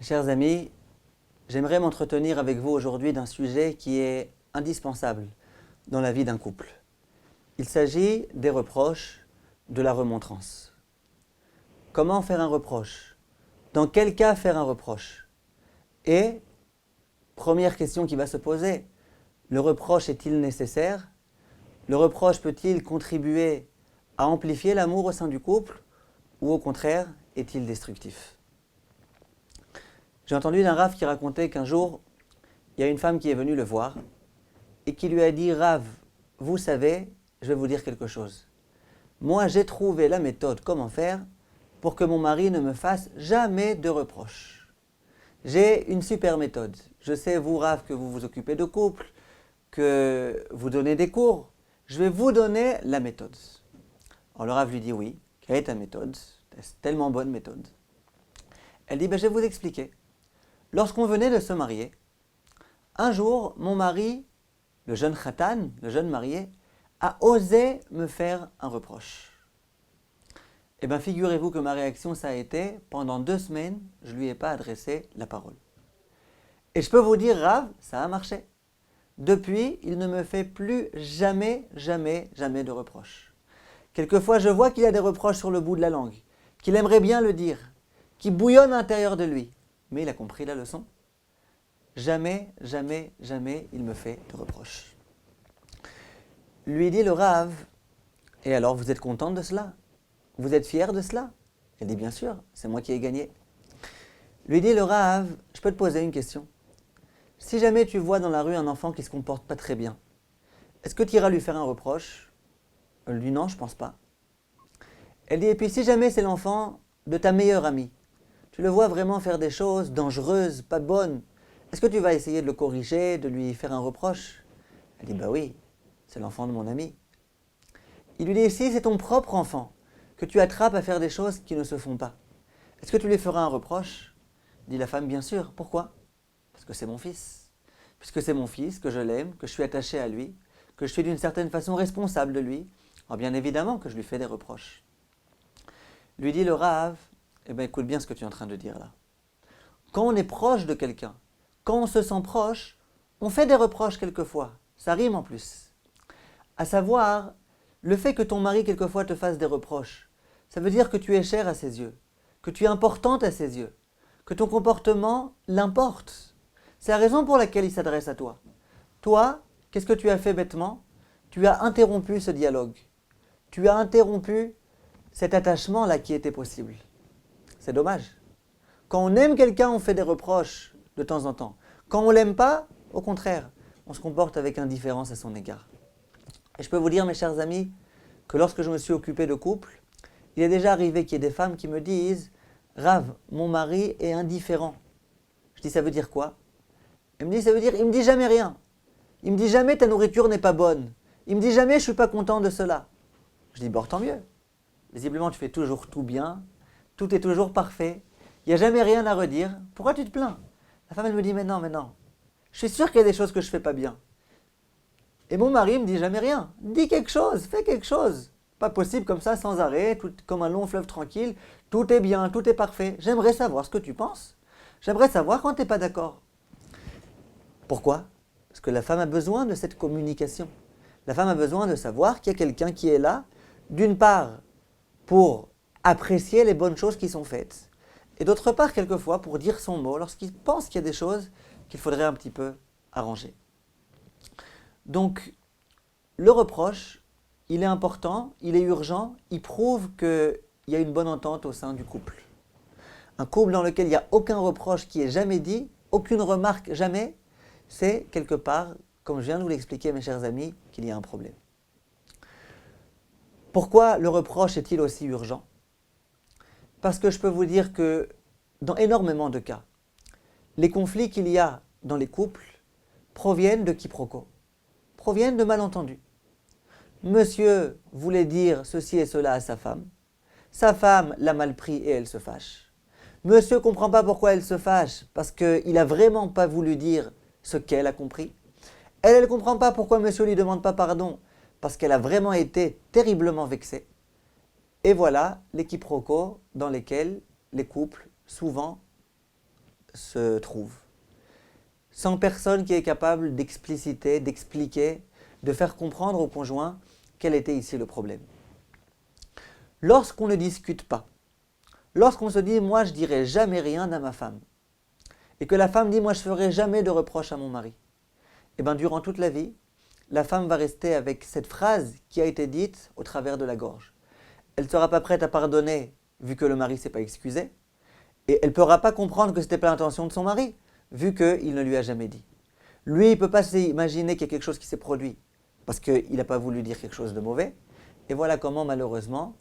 Chers amis, j'aimerais m'entretenir avec vous aujourd'hui d'un sujet qui est indispensable dans la vie d'un couple. Il s'agit des reproches, de la remontrance. Comment faire un reproche? Dans quel cas faire un reproche? Et, première question qui va se poser, le reproche est-il nécessaire? Le reproche peut-il contribuer à amplifier l'amour au sein du couple? Ou au contraire, est-il destructif? J'ai entendu d'un Rav qui racontait qu'un jour, il y a une femme qui est venue le voir et qui lui a dit « Rav, vous savez, je vais vous dire quelque chose. Moi, j'ai trouvé la méthode comment faire pour que mon mari ne me fasse jamais de reproches. J'ai une super méthode. Je sais, vous, Rav, que vous vous occupez de couple, que vous donnez des cours. Je vais vous donner la méthode. » Alors le Rav lui dit « Oui, quelle est ta méthode? C'est tellement bonne méthode. » Elle dit « Je vais vous expliquer. Lorsqu'on venait de se marier, un jour, mon mari, le jeune khatan, le jeune marié, a osé me faire un reproche. Eh bien, figurez-vous que ma réaction, ça a été, pendant 2 semaines, je ne lui ai pas adressé la parole. Et je peux vous dire, Rav, ça a marché. Depuis, il ne me fait plus jamais de reproches. Quelquefois, je vois qu'il y a des reproches sur le bout de la langue, qu'il aimerait bien le dire, qui bouillonnent à l'intérieur de lui. Mais il a compris la leçon. Jamais il me fait de reproches. Lui dit le Rav, et alors vous êtes contente de cela? Vous êtes fière de cela? Elle dit bien sûr, c'est moi qui ai gagné. Lui dit le Rav, je peux te poser une question. Si jamais tu vois dans la rue un enfant qui ne se comporte pas très bien, est-ce que tu iras lui faire un reproche? Elle dit non, je pense pas. Elle dit et puis si jamais c'est l'enfant de ta meilleure amie, tu le vois vraiment faire des choses dangereuses, pas bonnes, est-ce que tu vas essayer de le corriger, de lui faire un reproche? Elle dit bah oui, c'est l'enfant de mon ami. Il lui dit si c'est ton propre enfant que tu attrapes à faire des choses qui ne se font pas, est-ce que tu lui feras un reproche? Dit la femme bien sûr. Pourquoi? Parce que c'est mon fils. Puisque c'est mon fils, que je l'aime, que je suis attaché à lui, que je suis d'une certaine façon responsable de lui, alors bien évidemment que je lui fais des reproches. Lui dit le Rav, eh bien écoute bien ce que tu es en train de dire là. Quand on est proche de quelqu'un, quand on se sent proche, on fait des reproches quelquefois. Ça rime en plus. À savoir, le fait que ton mari quelquefois te fasse des reproches, ça veut dire que tu es cher à ses yeux, que tu es importante à ses yeux, que ton comportement l'importe. C'est la raison pour laquelle il s'adresse à toi. Toi, qu'est-ce que tu as fait bêtement? Tu as interrompu ce dialogue. Tu as interrompu cet attachement-là qui était possible. C'est dommage. Quand on aime quelqu'un, on fait des reproches de temps en temps. Quand on ne l'aime pas, au contraire, on se comporte avec indifférence à son égard. Et je peux vous dire, mes chers amis, que lorsque je me suis occupé de couple, il est déjà arrivé qu'il y ait des femmes qui me disent « Rav, mon mari est indifférent. » Je dis « Ça veut dire quoi ?» Elle me dit « Ça veut dire, il me dit jamais rien. Il me dit jamais ta nourriture n'est pas bonne. Il me dit jamais je suis pas content de cela. » Je dis « Bon, tant mieux. Visiblement, tu fais toujours tout bien. Tout est toujours parfait. Il n'y a jamais rien à redire. Pourquoi tu te plains? » La femme, elle me dit « Mais non. Je suis sûre qu'il y a des choses que je fais pas bien. » Et mon mari me dit jamais rien. Dis quelque chose, fais quelque chose. Pas possible comme ça, sans arrêt, tout, comme un long fleuve tranquille. Tout est bien, tout est parfait. J'aimerais savoir ce que tu penses. J'aimerais savoir quand tu n'es pas d'accord. Pourquoi? Parce que la femme a besoin de cette communication. La femme a besoin de savoir qu'il y a quelqu'un qui est là, d'une part, pour apprécier les bonnes choses qui sont faites, et d'autre part, quelquefois, pour dire son mot lorsqu'il pense qu'il y a des choses qu'il faudrait un petit peu arranger. Donc, le reproche, il est important, il est urgent, il prouve qu'il y a une bonne entente au sein du couple. Un couple dans lequel il n'y a aucun reproche qui est jamais dit, aucune remarque jamais, c'est quelque part, comme je viens de vous l'expliquer mes chers amis, qu'il y a un problème. Pourquoi le reproche est-il aussi urgent? Parce que je peux vous dire que dans énormément de cas, les conflits qu'il y a dans les couples proviennent de quiproquos, proviennent de malentendus. Monsieur voulait dire ceci et cela à sa femme l'a mal pris et elle se fâche. Monsieur ne comprend pas pourquoi elle se fâche, parce qu'il n'a vraiment pas voulu dire ce qu'elle a compris. Elle ne comprend pas pourquoi monsieur ne lui demande pas pardon, parce qu'elle a vraiment été terriblement vexée. Et voilà les quiproquos dans lesquels les couples, souvent, se trouve, sans personne qui est capable d'expliciter, d'expliquer, de faire comprendre au conjoint quel était ici le problème. Lorsqu'on ne discute pas, lorsqu'on se dit « moi je dirai jamais rien à ma femme », et que la femme dit « moi je ferai jamais de reproche à mon mari », et bien durant toute la vie, la femme va rester avec cette phrase qui a été dite au travers de la gorge. Elle ne sera pas prête à pardonner vu que le mari ne s'est pas excusé, et elle ne pourra pas comprendre que ce n'était pas l'intention de son mari, vu qu'il ne lui a jamais dit. Lui, il ne peut pas s'imaginer qu'il y a quelque chose qui s'est produit, parce qu'il n'a pas voulu dire quelque chose de mauvais. Et voilà comment, malheureusement,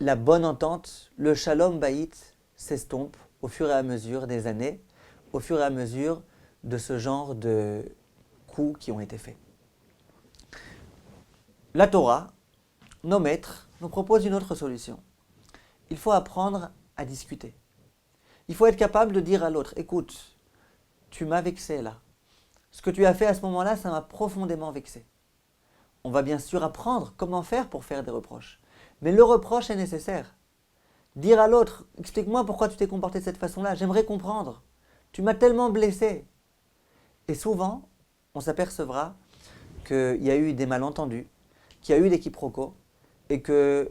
la bonne entente, le shalom bayit, s'estompe au fur et à mesure des années, au fur et à mesure de ce genre de coups qui ont été faits. La Torah, nos maîtres, nous propose une autre solution. Il faut apprendre à discuter. Il faut être capable de dire à l'autre, écoute, tu m'as vexé là. Ce que tu as fait à ce moment-là, ça m'a profondément vexé. On va bien sûr apprendre comment faire pour faire des reproches. Mais le reproche est nécessaire. Dire à l'autre, explique-moi pourquoi tu t'es comporté de cette façon-là, j'aimerais comprendre. Tu m'as tellement blessé. Et souvent, on s'apercevra qu'il y a eu des malentendus, qu'il y a eu des quiproquos, et que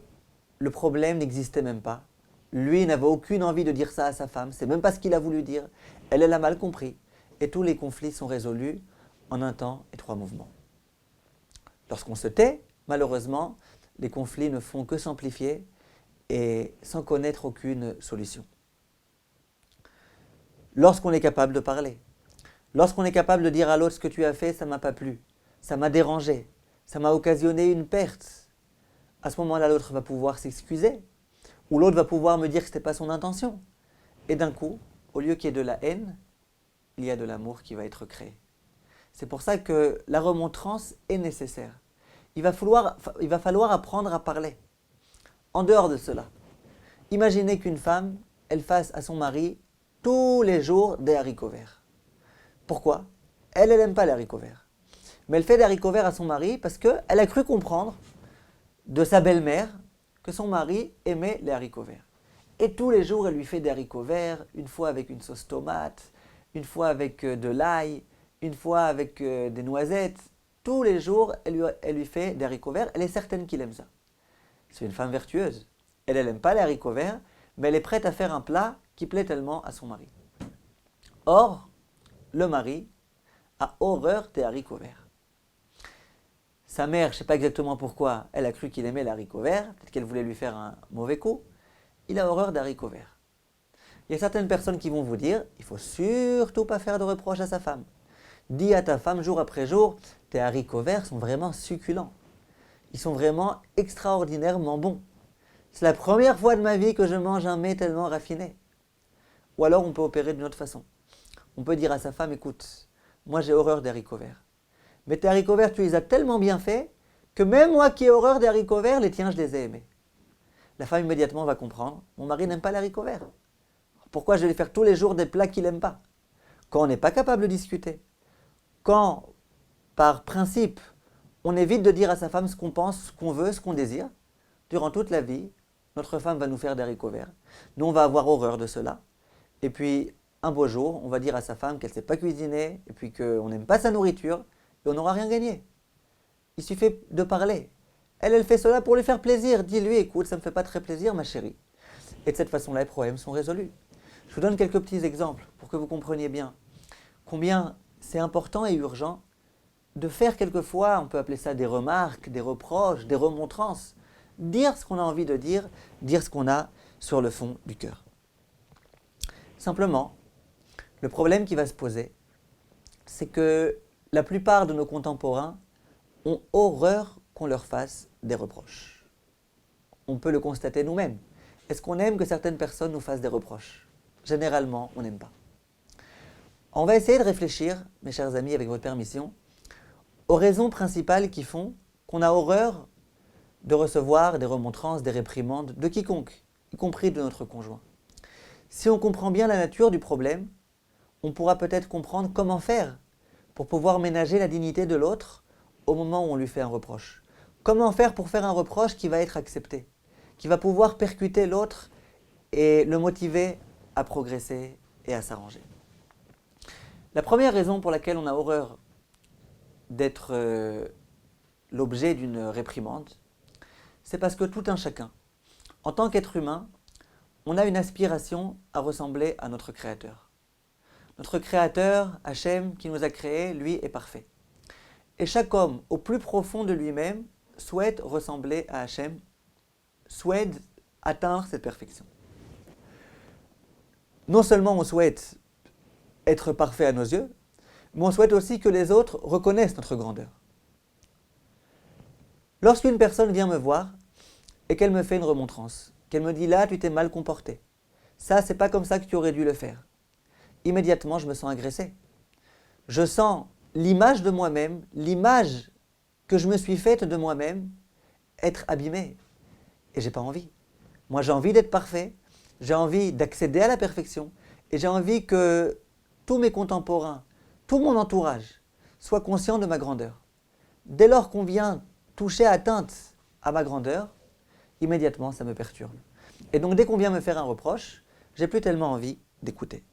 le problème n'existait même pas. Lui n'avait aucune envie de dire ça à sa femme, c'est même pas ce qu'il a voulu dire. Elle l'a mal compris. Et tous les conflits sont résolus en un temps et 3 mouvements. Lorsqu'on se tait, malheureusement, les conflits ne font que s'amplifier et sans connaître aucune solution. Lorsqu'on est capable de parler, lorsqu'on est capable de dire à l'autre ce que tu as fait, ça ne m'a pas plu, ça m'a dérangé, ça m'a occasionné une perte, à ce moment-là, l'autre va pouvoir s'excuser, ou l'autre va pouvoir me dire que ce n'était pas son intention. Et d'un coup, au lieu qu'il y ait de la haine, il y a de l'amour qui va être créé. C'est pour ça que la remontrance est nécessaire. Il va falloir apprendre à parler. En dehors de cela, imaginez qu'une femme, elle fasse à son mari tous les jours des haricots verts. Pourquoi ? Elle n'aime pas les haricots verts. Mais elle fait des haricots verts à son mari parce qu'elle a cru comprendre de sa belle-mère que son mari aimait les haricots verts. Et tous les jours, elle lui fait des haricots verts, une fois avec une sauce tomate, une fois avec de l'ail, une fois avec des noisettes. Tous les jours, elle lui fait des haricots verts. Elle est certaine qu'il aime ça. C'est une femme vertueuse. Elle n'aime pas les haricots verts, mais elle est prête à faire un plat qui plaît tellement à son mari. Or, le mari a horreur des haricots verts. Sa mère, je ne sais pas exactement pourquoi, elle a cru qu'il aimait les haricots verts. Peut-être qu'elle voulait lui faire un mauvais coup. Il a horreur des haricots verts. Il y a certaines personnes qui vont vous dire, il ne faut surtout pas faire de reproches à sa femme. Dis à ta femme jour après jour, tes haricots verts sont vraiment succulents. Ils sont vraiment extraordinairement bons. C'est la première fois de ma vie que je mange un mets tellement raffiné. Ou alors on peut opérer d'une autre façon. On peut dire à sa femme, écoute, moi j'ai horreur des haricots verts. Mais tes haricots verts, tu les as tellement bien faits que même moi qui ai horreur des haricots verts, les tiens, je les ai aimés. La femme immédiatement va comprendre, mon mari n'aime pas les haricots verts. Pourquoi je vais lui faire tous les jours des plats qu'il n'aime pas ? Quand on n'est pas capable de discuter, quand, par principe, on évite de dire à sa femme ce qu'on pense, ce qu'on veut, ce qu'on désire, durant toute la vie, notre femme va nous faire des haricots verts. Nous, on va avoir horreur de cela. Et puis, un beau jour, on va dire à sa femme qu'elle ne sait pas cuisiner, et puis qu'on n'aime pas sa nourriture, et on n'aura rien gagné. Il suffit de parler. Elle fait cela pour lui faire plaisir. Dis-lui, écoute, ça ne me fait pas très plaisir, ma chérie. Et de cette façon-là, les problèmes sont résolus. Je vous donne quelques petits exemples pour que vous compreniez bien combien c'est important et urgent de faire quelquefois, on peut appeler ça des remarques, des reproches, des remontrances, dire ce qu'on a envie de dire ce qu'on a sur le fond du cœur. Simplement, le problème qui va se poser, c'est que la plupart de nos contemporains ont horreur qu'on leur fasse des reproches. On peut le constater nous-mêmes. Est-ce qu'on aime que certaines personnes nous fassent des reproches ? Généralement, on n'aime pas. On va essayer de réfléchir, mes chers amis, avec votre permission, aux raisons principales qui font qu'on a horreur de recevoir des remontrances, des réprimandes de quiconque, y compris de notre conjoint. Si on comprend bien la nature du problème, on pourra peut-être comprendre comment faire pour pouvoir ménager la dignité de l'autre au moment où on lui fait un reproche. Comment faire pour faire un reproche qui va être accepté, qui va pouvoir percuter l'autre et le motiver à progresser et à s'arranger. La première raison pour laquelle on a horreur d'être l'objet d'une réprimande, c'est parce que tout un chacun, en tant qu'être humain, on a une aspiration à ressembler à notre Créateur. Notre Créateur, Hachem, qui nous a créés, lui, est parfait. Et chaque homme, au plus profond de lui-même, souhaite ressembler à Hachem, souhaite atteindre cette perfection. Non seulement on souhaite être parfait à nos yeux, mais on souhaite aussi que les autres reconnaissent notre grandeur. Lorsqu'une personne vient me voir et qu'elle me fait une remontrance, qu'elle me dit là, tu t'es mal comporté, ça, c'est pas comme ça que tu aurais dû le faire, immédiatement, je me sens agressé. Je sens l'image de moi-même, l'image que je me suis faite de moi-même, être abîmée. Et j'ai pas envie. Moi, j'ai envie d'être parfait, j'ai envie d'accéder à la perfection, et j'ai envie que tous mes contemporains, tout mon entourage, soient conscients de ma grandeur. Dès lors qu'on vient toucher atteinte à ma grandeur, immédiatement, ça me perturbe. Et donc, dès qu'on vient me faire un reproche, j'ai plus tellement envie d'écouter.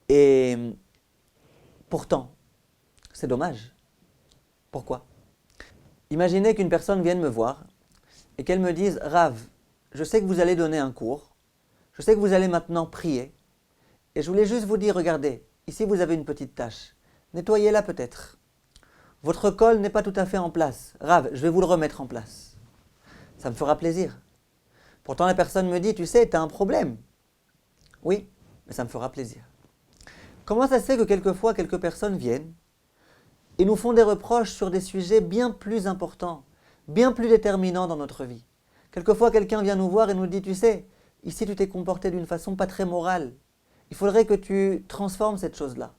Et pourtant, c'est dommage. Pourquoi ? Imaginez qu'une personne vienne me voir et qu'elle me dise « Rav, je sais que vous allez donner un cours, je sais que vous allez maintenant prier, et je voulais juste vous dire, regardez, ici vous avez une petite tache, nettoyez-la peut-être. Votre col n'est pas tout à fait en place. Rav, je vais vous le remettre en place. » Ça me fera plaisir. Pourtant la personne me dit « Tu sais, tu as un problème. » Oui, mais ça me fera plaisir. Comment ça se fait que quelquefois quelques personnes viennent et nous font des reproches sur des sujets bien plus importants, bien plus déterminants dans notre vie. Quelquefois, quelqu'un vient nous voir et nous dit « Tu sais, ici tu t'es comporté d'une façon pas très morale. Il faudrait que tu transformes cette chose-là.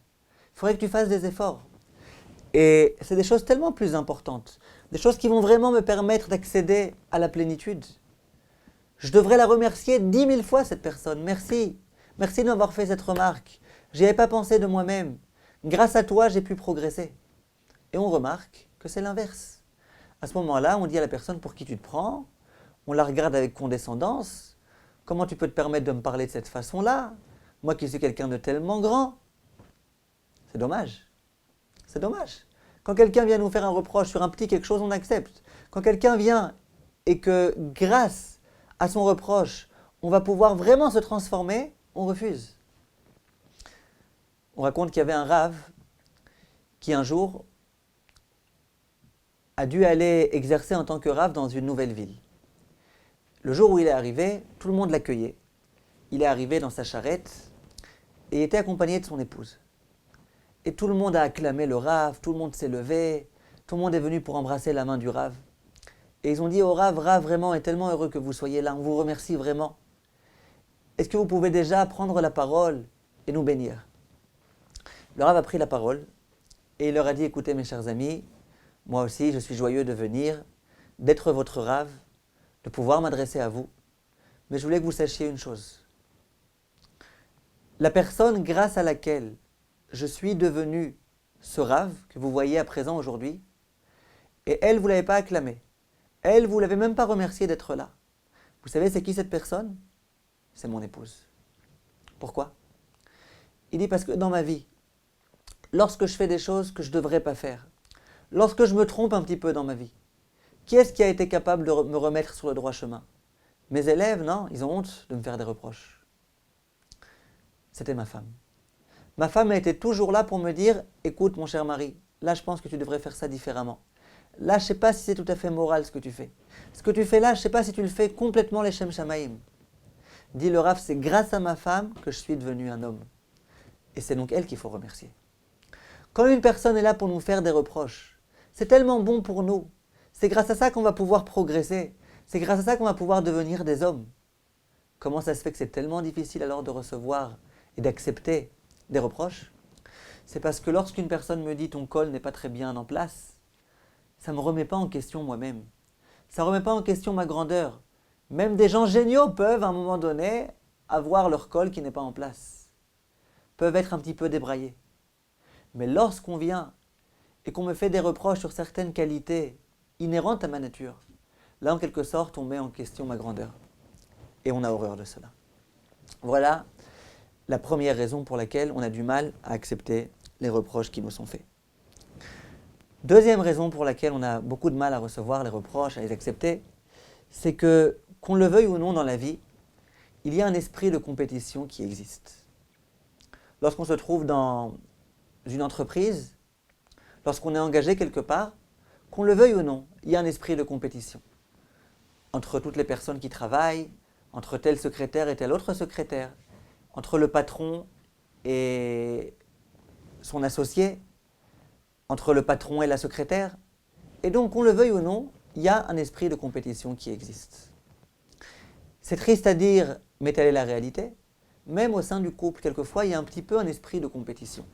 Il faudrait que tu fasses des efforts. » Et c'est des choses tellement plus importantes, des choses qui vont vraiment me permettre d'accéder à la plénitude. Je devrais la remercier 10 000 fois, cette personne. Merci. Merci de m'avoir fait cette remarque. Je n'y avais pas pensé de moi-même. Grâce à toi, j'ai pu progresser. Et on remarque que c'est l'inverse. À ce moment-là, on dit à la personne pour qui tu te prends, on la regarde avec condescendance. Comment tu peux te permettre de me parler de cette façon-là? Moi qui suis quelqu'un de tellement grand. C'est dommage. C'est dommage. Quand quelqu'un vient nous faire un reproche sur un petit quelque chose, on accepte. Quand quelqu'un vient et que grâce à son reproche, on va pouvoir vraiment se transformer, on refuse. On raconte qu'il y avait un rave qui un jour a dû aller exercer en tant que rave dans une nouvelle ville. Le jour où il est arrivé, tout le monde l'accueillait. Il est arrivé dans sa charrette et il était accompagné de son épouse. Et tout le monde a acclamé le rave, tout le monde s'est levé, tout le monde est venu pour embrasser la main du rave. Et ils ont dit au rave, vraiment est tellement heureux que vous soyez là, on vous remercie vraiment. Est-ce que vous pouvez déjà prendre la parole et nous bénir? Le rave a pris la parole et il leur a dit, écoutez mes chers amis, moi aussi je suis joyeux de venir, d'être votre rave, de pouvoir m'adresser à vous, mais je voulais que vous sachiez une chose. La personne grâce à laquelle je suis devenu ce rave que vous voyez à présent aujourd'hui, et elle, vous ne l'avez pas acclamé. Elle, vous ne l'avez même pas remercié d'être là. Vous savez, c'est qui cette personne? C'est mon épouse. Pourquoi? Il dit parce que dans ma vie, lorsque je fais des choses que je ne devrais pas faire, lorsque je me trompe un petit peu dans ma vie, qui est-ce qui a été capable de me remettre sur le droit chemin? Mes élèves, non, ils ont honte de me faire des reproches. C'était ma femme. Ma femme a été toujours là pour me dire « Écoute mon cher mari, là je pense que tu devrais faire ça différemment. Là je ne sais pas si c'est tout à fait moral ce que tu fais. Ce que tu fais là, je ne sais pas si tu le fais complètement les Shem Shamaïm. » Dit le Rav, c'est grâce à ma femme que je suis devenu un homme. Et c'est donc elle qu'il faut remercier. Quand une personne est là pour nous faire des reproches, c'est tellement bon pour nous. C'est grâce à ça qu'on va pouvoir progresser. C'est grâce à ça qu'on va pouvoir devenir des hommes. Comment ça se fait que c'est tellement difficile alors de recevoir et d'accepter des reproches? C'est parce que lorsqu'une personne me dit ton col n'est pas très bien en place, ça ne me remet pas en question moi-même. Ça ne remet pas en question ma grandeur. Même des gens géniaux peuvent à un moment donné avoir leur col qui n'est pas en place. Peuvent être un petit peu débraillés. Mais lorsqu'on vient et qu'on me fait des reproches sur certaines qualités inhérentes à ma nature, là en quelque sorte on met en question ma grandeur. Et on a horreur de cela. Voilà la première raison pour laquelle on a du mal à accepter les reproches qui nous sont faits. Deuxième raison pour laquelle on a beaucoup de mal à recevoir les reproches, à les accepter, c'est que, qu'on le veuille ou non dans la vie, il y a un esprit de compétition qui existe. Lorsqu'on se trouve dans une entreprise, lorsqu'on est engagé quelque part, qu'on le veuille ou non, il y a un esprit de compétition. Entre toutes les personnes qui travaillent, entre tel secrétaire et tel autre secrétaire, entre le patron et son associé, entre le patron et la secrétaire. Et donc, qu'on le veuille ou non, il y a un esprit de compétition qui existe. C'est triste à dire, mais telle est la réalité. Même au sein du couple, quelquefois, il y a un petit peu un esprit de compétition.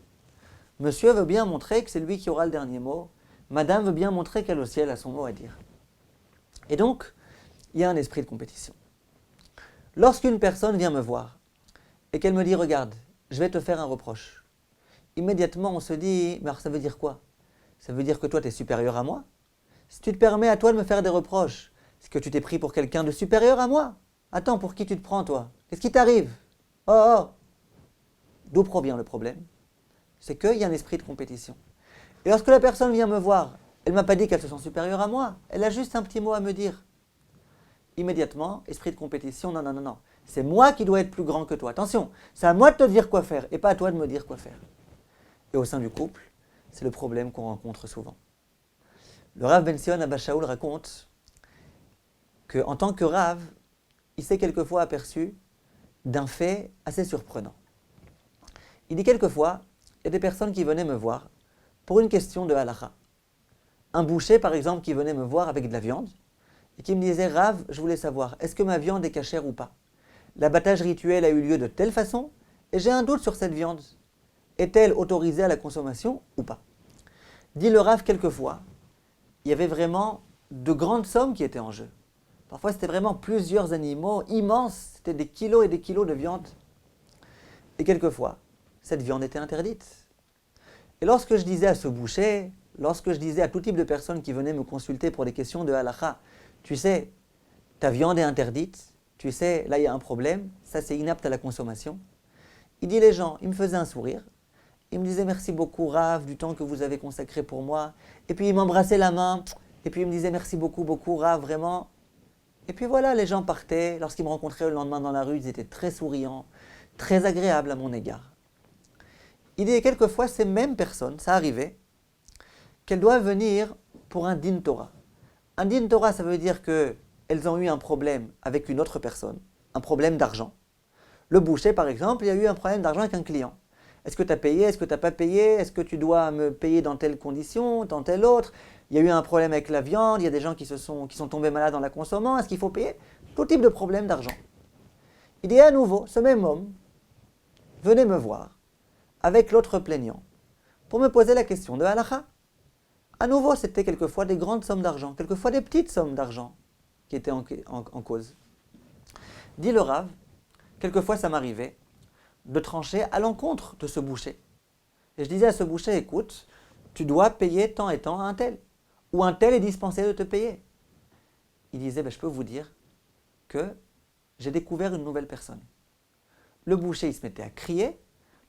Monsieur veut bien montrer que c'est lui qui aura le dernier mot. Madame veut bien montrer qu'elle aussi, elle a son mot à dire. Et donc, il y a un esprit de compétition. Lorsqu'une personne vient me voir et qu'elle me dit « Regarde, je vais te faire un reproche », immédiatement on se dit « Mais alors ça veut dire quoi? Ça veut dire que toi tu es supérieur à moi? Si tu te permets à toi de me faire des reproches, c'est que tu t'es pris pour quelqu'un de supérieur à moi? Attends, pour qui tu te prends toi? Qu'est-ce qui t'arrive? Oh oh !» D'où provient le problème? C'est qu'il y a un esprit de compétition. Et lorsque la personne vient me voir, elle ne m'a pas dit qu'elle se sent supérieure à moi, elle a juste un petit mot à me dire. Immédiatement, esprit de compétition, non, non, non, non. C'est moi qui dois être plus grand que toi. Attention, c'est à moi de te dire quoi faire et pas à toi de me dire quoi faire. Et au sein du couple, c'est le problème qu'on rencontre souvent. Le Rav Ben Sion Abba Shaul raconte qu'en tant que Rav, il s'est quelquefois aperçu d'un fait assez surprenant. Il dit quelquefois, il y a des personnes qui venaient me voir pour une question de halakha. Un boucher, par exemple, qui venait me voir avec de la viande et qui me disait « Rav, je voulais savoir, est-ce que ma viande est cachère ou pas? L'abattage rituel a eu lieu de telle façon et j'ai un doute sur cette viande. Est-elle autorisée à la consommation ou pas ?» Dit le Rav quelquefois, il y avait vraiment de grandes sommes qui étaient en jeu. Parfois, c'était vraiment plusieurs animaux immenses, c'était des kilos et des kilos de viande. Et quelquefois, cette viande était interdite. Et lorsque je disais à ce boucher, lorsque je disais à tout type de personnes qui venaient me consulter pour des questions de halakha, tu sais, ta viande est interdite, tu sais, là il y a un problème, ça c'est inapte à la consommation. Il dit les gens, il me faisait un sourire, il me disait merci beaucoup Rav du temps que vous avez consacré pour moi, et puis il m'embrassait la main, et puis il me disait merci beaucoup, beaucoup Rav, vraiment. Et puis voilà, les gens partaient, lorsqu'ils me rencontraient le lendemain dans la rue, ils étaient très souriants, très agréables à mon égard. Il dit quelquefois ces mêmes personnes, ça arrivait, qu'elles doivent venir pour un din Torah. Un din Torah, ça veut dire qu'elles ont eu un problème avec une autre personne, un problème d'argent. Le boucher, par exemple, il a eu un problème d'argent avec un client. Est-ce que tu as payé? Est-ce que tu n'as pas payé? Est-ce que tu dois me payer dans telle condition, dans telle autre? Il y a eu un problème avec la viande, il y a des gens qui sont tombés malades en la consommant. Est-ce qu'il faut payer? Tout type de problème d'argent. Il dit à nouveau, ce même homme venait me voir avec l'autre plaignant pour me poser la question de halakha. À nouveau, c'était quelquefois des grandes sommes d'argent, quelquefois des petites sommes d'argent qui étaient en cause. Dit le Rav, quelquefois ça m'arrivait de trancher à l'encontre de ce boucher. Et je disais à ce boucher, écoute, tu dois payer tant et tant à un tel, ou un tel est dispensé de te payer. Il disait, je peux vous dire que j'ai découvert une nouvelle personne. Le boucher, il se mettait à crier,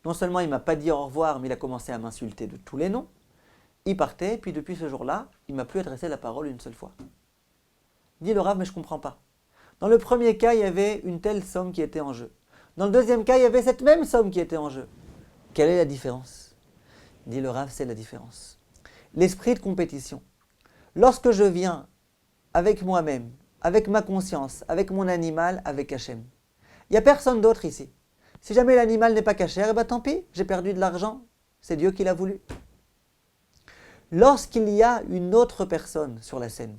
non seulement il ne m'a pas dit au revoir, mais il a commencé à m'insulter de tous les noms. Il partait, puis depuis ce jour-là, il ne m'a plus adressé la parole une seule fois. Dit le Rav, mais je ne comprends pas. Dans le premier cas, il y avait une telle somme qui était en jeu. Dans le deuxième cas, il y avait cette même somme qui était en jeu. Quelle est la différence? Dit le Rav, c'est la différence. L'esprit de compétition. Lorsque je viens avec moi-même, avec ma conscience, avec mon animal, avec Hachem, il n'y a personne d'autre ici. Si jamais l'animal n'est pas cachère, tant pis, j'ai perdu de l'argent. C'est Dieu qui l'a voulu. Lorsqu'il y a une autre personne sur la scène,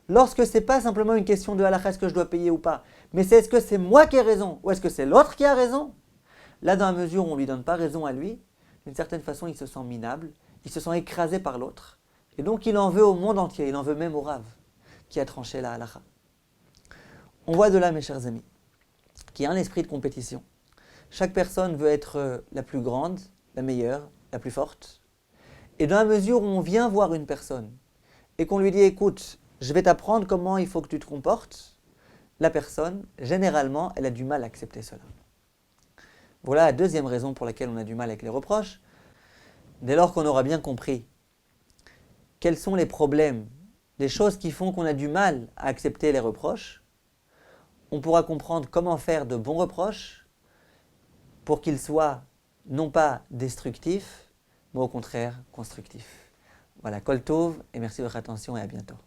lorsque ce n'est pas simplement une question de halakha, est-ce que je dois payer ou pas, mais c'est est-ce que c'est moi qui ai raison ou est-ce que c'est l'autre qui a raison? Là, dans la mesure où on ne lui donne pas raison à lui, d'une certaine façon, il se sent minable, il se sent écrasé par l'autre, et donc il en veut au monde entier, il en veut même au Rav, qui a tranché la halakha. On voit de là, mes chers amis, qu'il y a un esprit de compétition. Chaque personne veut être la plus grande, la meilleure, la plus forte. Et dans la mesure où on vient voir une personne et qu'on lui dit « Écoute, je vais t'apprendre comment il faut que tu te comportes », la personne, généralement, elle a du mal à accepter cela. Voilà la deuxième raison pour laquelle on a du mal avec les reproches. Dès lors qu'on aura bien compris quels sont les problèmes, les choses qui font qu'on a du mal à accepter les reproches, on pourra comprendre comment faire de bons reproches pour qu'ils soient non pas destructifs, mais au contraire constructifs. Voilà, Kol Tov, et merci de votre attention et à bientôt.